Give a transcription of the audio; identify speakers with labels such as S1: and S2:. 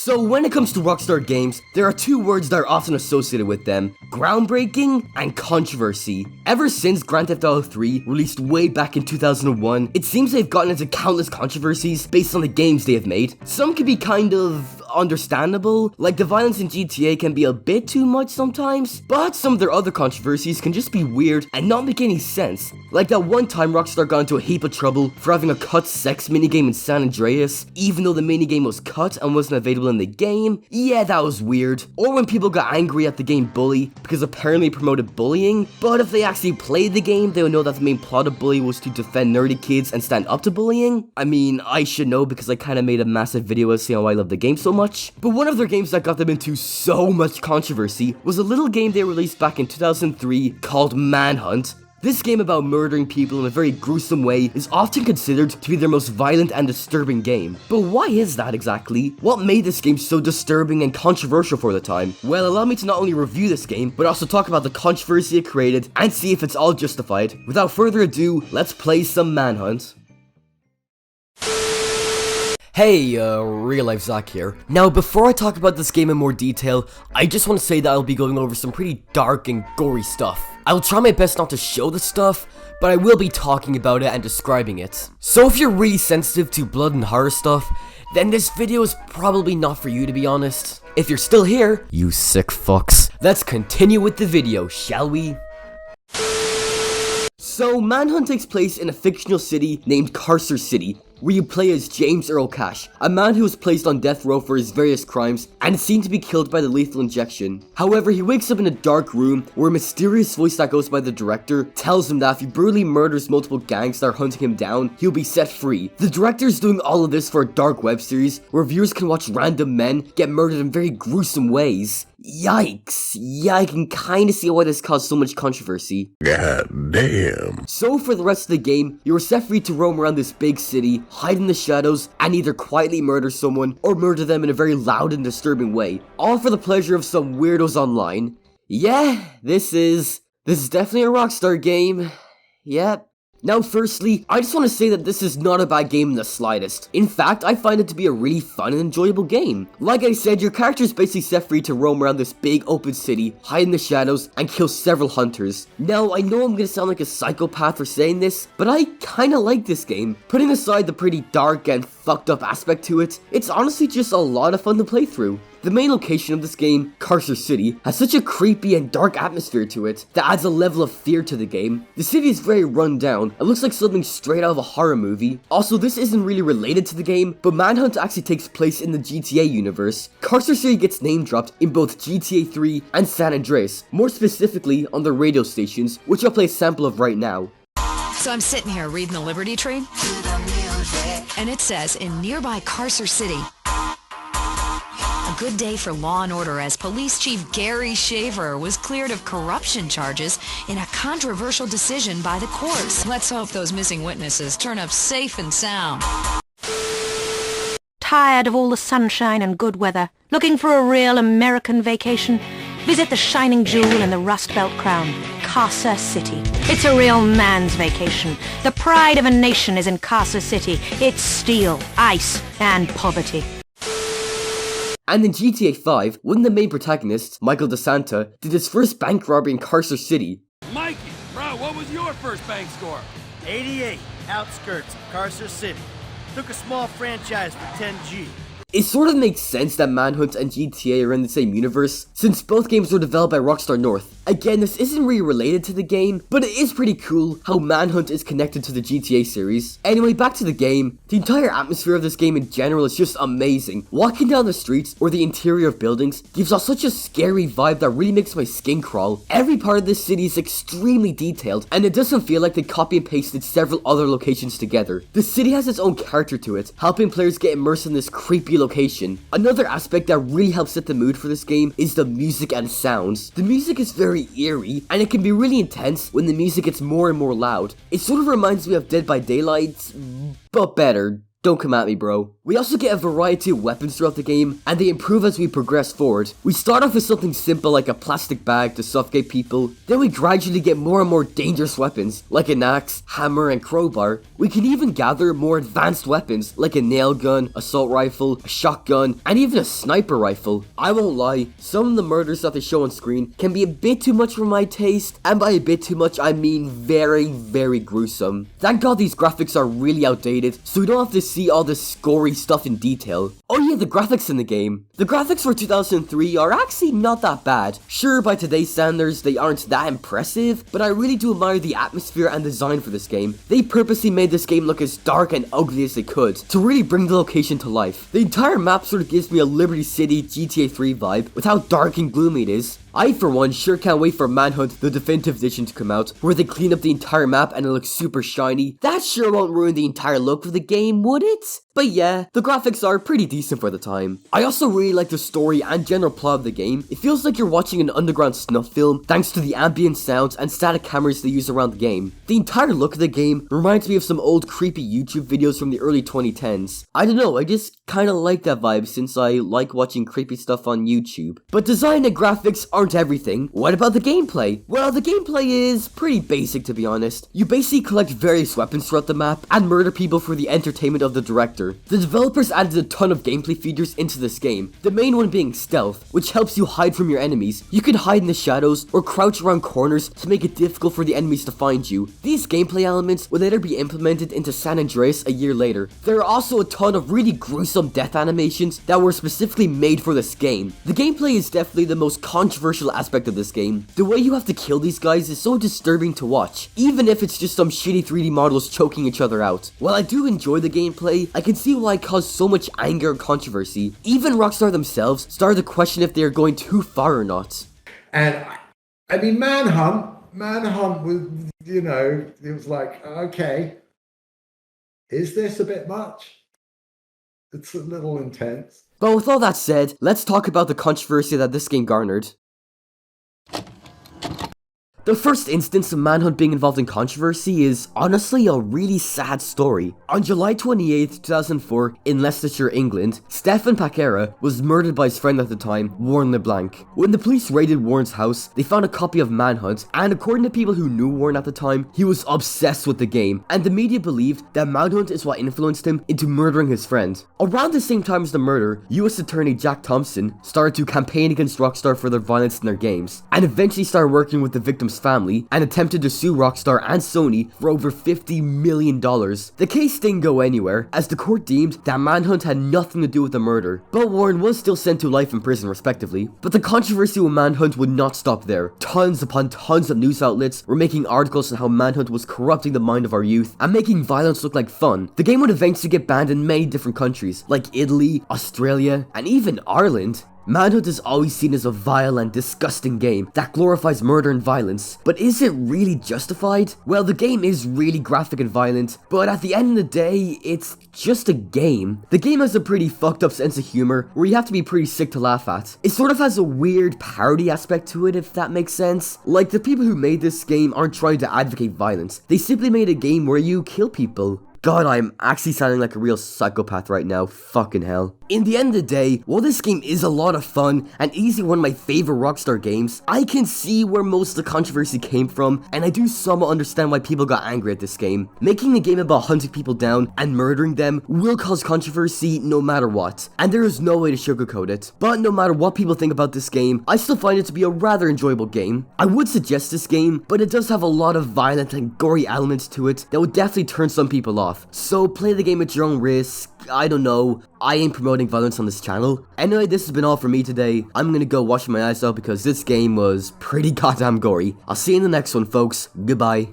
S1: So when it comes to Rockstar games, there are two words that are often associated with them: groundbreaking and controversy. Ever since Grand Theft Auto 3 released way back in 2001, it seems they've gotten into countless controversies based on the games they have made. Some can be kind of understandable, like the violence in GTA can be a bit too much sometimes, but some of their other controversies can just be weird and not make any sense. Like that one time Rockstar got into a heap of trouble for having a cut sex minigame in San Andreas, even though the minigame was cut and wasn't available in the game. Yeah, that was weird. Or when people got angry at the game Bully because apparently it promoted bullying, but if they actually played the game, they would know that the main plot of Bully was to defend nerdy kids and stand up to bullying. I mean, I should know because I kinda made a massive video saying how I love the game so much. But one of their games that got them into so much controversy was a little game they released back in 2003 called Manhunt. This game about murdering people in a very gruesome way is often considered to be their most violent and disturbing game. But why is that exactly? What made this game so disturbing and controversial for the time? Well, allow me to not only review this game, but also talk about the controversy it created and see if it's all justified. Without further ado, let's play some Manhunt. Hey, real life Zach here. Now, before I talk about this game in more detail, I just want to say that I'll be going over some pretty dark and gory stuff. I'll try my best not to show the stuff, but I will be talking about it and describing it. So if you're really sensitive to blood and horror stuff, then this video is probably not for you, to be honest. If you're still here, you sick fucks. Let's continue with the video, shall we? So, Manhunt takes place in a fictional city named Carcer City, where you play as James Earl Cash, a man who was placed on death row for his various crimes and is seen to be killed by the lethal injection. However, he wakes up in a dark room where a mysterious voice that goes by the director tells him that if he brutally murders multiple gangs that are hunting him down, he'll be set free. The director is doing all of this for a dark web series where viewers can watch random men get murdered in very gruesome ways. Yikes. Yeah, I can kinda see why this caused so much controversy.
S2: God damn.
S1: So for the rest of the game, you are set free to roam around this big city, hide in the shadows, and either quietly murder someone or murder them in a very loud and disturbing way, all for the pleasure of some weirdos online. Yeah, this is definitely a Rockstar game. Yep. Now firstly, I just want to say that this is not a bad game in the slightest. In fact, I find it to be a really fun and enjoyable game. Like I said, your character is basically set free to roam around this big open city, hide in the shadows, and kill several hunters. Now, I know I'm gonna sound like a psychopath for saying this, but I kinda like this game. Putting aside the pretty dark and fucked up aspect to it, it's honestly just a lot of fun to play through. The main location of this game, Carcer City, has such a creepy and dark atmosphere to it that adds a level of fear to the game. The city is very run down, it looks like something straight out of a horror movie. Also, this isn't really related to the game, but Manhunt actually takes place in the GTA universe. Carcer City gets name dropped in both GTA 3 and San Andreas, more specifically on the radio stations, which I'll play a sample of right now.
S3: So I'm sitting here reading the Liberty Tree, and it says, in nearby Carcer City, a good day for law and order as Police Chief Gary Shaver was cleared of corruption charges in a controversial decision by the courts. Let's hope those missing witnesses turn up safe and sound.
S4: Tired of all the sunshine and good weather? Looking for a real American vacation? Visit the shining jewel in the Rust Belt crown, Carcer City. It's a real man's vacation. The pride of a nation is in Carcer City. It's steel, ice, and poverty.
S1: And in GTA 5, one of the main protagonists, Michael DeSanta, did his first bank robbery in Carcer City.
S5: Mikey, bro, what was your first bank score?
S6: 88, outskirts of Carcer City. Took a small franchise for 10G.
S1: It sort of makes sense that Manhunt and GTA are in the same universe, since both games were developed by Rockstar North. Again, this isn't really related to the game, but it is pretty cool how Manhunt is connected to the GTA series. Anyway, back to the game. The entire atmosphere of this game in general is just amazing. Walking down the streets or the interior of buildings gives off such a scary vibe that really makes my skin crawl. Every part of this city is extremely detailed, and it doesn't feel like they copy and pasted several other locations together. The city has its own character to it, helping players get immersed in this creepy location. Another aspect that really helps set the mood for this game is the music and sounds. The music is very eerie, and it can be really intense when the music gets more and more loud. It sort of reminds me of Dead by Daylight, but better. Don't come at me, bro. We also get a variety of weapons throughout the game, and they improve as we progress forward. We start off with something simple like a plastic bag to suffocate people, then we gradually get more and more dangerous weapons, like an axe, hammer, and crowbar. We can even gather more advanced weapons, like a nail gun, assault rifle, a shotgun, and even a sniper rifle. I won't lie, some of the murders that they show on screen can be a bit too much for my taste, and by a bit too much I mean very gruesome. Thank God these graphics are really outdated, so we don't have to see all this gory stuff in detail. Oh yeah, the graphics in the game. The graphics for 2003 are actually not that bad. Sure, by today's standards, they aren't that impressive, but I really do admire the atmosphere and design for this game. They purposely made this game look as dark and ugly as they could, to really bring the location to life. The entire map sort of gives me a Liberty City GTA 3 vibe, with how dark and gloomy it is. I, for one, sure can't wait for Manhunt, the definitive edition, to come out, where they clean up the entire map and it looks super shiny. That sure won't ruin the entire look of the game, would it? But yeah, the graphics are pretty decent for the time. I also really like the story and general plot of the game. It feels like you're watching an underground snuff film, thanks to the ambient sounds and static cameras they use around the game. The entire look of the game reminds me of some old creepy YouTube videos from the early 2010s. I don't know, I just kinda like that vibe since I like watching creepy stuff on YouTube. But design and graphics aren't everything. What about the gameplay? Well, the gameplay is pretty basic, to be honest. You basically collect various weapons throughout the map and murder people for the entertainment of the director. The developers added a ton of gameplay features into this game, the main one being stealth, which helps you hide from your enemies. You can hide in the shadows or crouch around corners to make it difficult for the enemies to find you. These gameplay elements would later be implemented into San Andreas a year later. There are also a ton of really gruesome death animations that were specifically made for this game. The gameplay is definitely the most controversial aspect of this game. The way you have to kill these guys is so disturbing to watch, even if it's just some shitty 3D models choking each other out. While I do enjoy the gameplay, I can see why it caused so much anger and controversy. Even Rockstar themselves started to question if they are going too far or not.
S7: And I mean, Manhunt was, you know, it was like, okay, is this a bit much? It's a little intense.
S1: But with all that said, let's talk about the controversy that this game garnered. The first instance of Manhunt being involved in controversy is honestly a really sad story. On July 28th, 2004, in Leicestershire, England, Stefan Paquera was murdered by his friend at the time, Warren LeBlanc. When the police raided Warren's house, they found a copy of Manhunt, and according to people who knew Warren at the time, he was obsessed with the game, and the media believed that Manhunt is what influenced him into murdering his friend. Around the same time as the murder, US Attorney Jack Thompson started to campaign against Rockstar for their violence in their games, and eventually started working with the victim's family and attempted to sue Rockstar and Sony for over $50 million. The case didn't go anywhere, as the court deemed that Manhunt had nothing to do with the murder, but Warren was still sent to life in prison respectively. But the controversy with Manhunt would not stop there. Tons upon tons of news outlets were making articles on how Manhunt was corrupting the mind of our youth and making violence look like fun. The game would eventually get banned in many different countries, like Italy, Australia, and even Ireland. Manhunt is always seen as a vile and disgusting game that glorifies murder and violence, but is it really justified? Well, the game is really graphic and violent, but at the end of the day, it's just a game. The game has a pretty fucked up sense of humor where you have to be pretty sick to laugh at. It sort of has a weird parody aspect to it, if that makes sense. Like, the people who made this game aren't trying to advocate violence, they simply made a game where you kill people. God, I'm actually sounding like a real psychopath right now, fucking hell. In the end of the day, while this game is a lot of fun and easily one of my favorite Rockstar games, I can see where most of the controversy came from, and I do somewhat understand why people got angry at this game. Making a game about hunting people down and murdering them will cause controversy no matter what, and there is no way to sugarcoat it. But no matter what people think about this game, I still find it to be a rather enjoyable game. I would suggest this game, but it does have a lot of violent and gory elements to it that would definitely turn some people off. So play the game at your own risk. I don't know, I ain't promoting violence on this channel. Anyway, this has been all for me today. I'm gonna go wash my eyes out because this game was pretty goddamn gory. I'll see you in the next one, folks. Goodbye.